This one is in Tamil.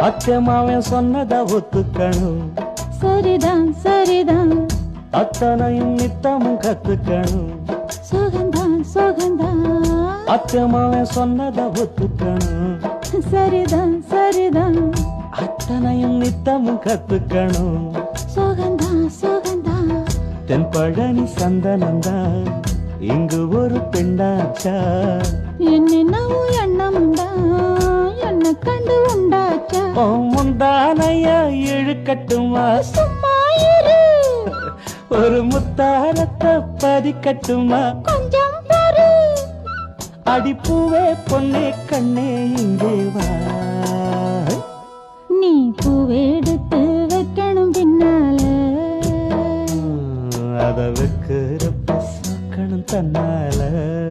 அச்சமாவன் சொன்னத ஒத்துக்கணும். சரிதான் சரிதான். அத்தனையும் நித்தமும் கத்துக்கணும். சுகந்தான் சுகந்தான். அச்சமாவன் சொன்னத ஒத்துக்கணும். சரிதான் சரிதான். அத்தனையும் நித்தமும் கத்துக்கணும். சுகந்தான் சுகந்தான். தென்பழனி சந்தனந்தான் இங்கு ஒரு பெண்ணாச்சா. என்னென்னவோ எண்ணமுண்டா என்ன கண்டு உண்டாச்சா. முந்தானையா இழுக்கட்டுமா, சும்மா இரு. ஒரு முத்தாரத்தை பதிக்கட்டுமா, கொஞ்சம் பொறு. அடிப்பூவே பொன்னே கண்ணே இங்கே வா. நீ பூவெடுத்து வைக்கணும் பின்னால. அத வைக்கிறப்ப சாக்கணும் தன்னா.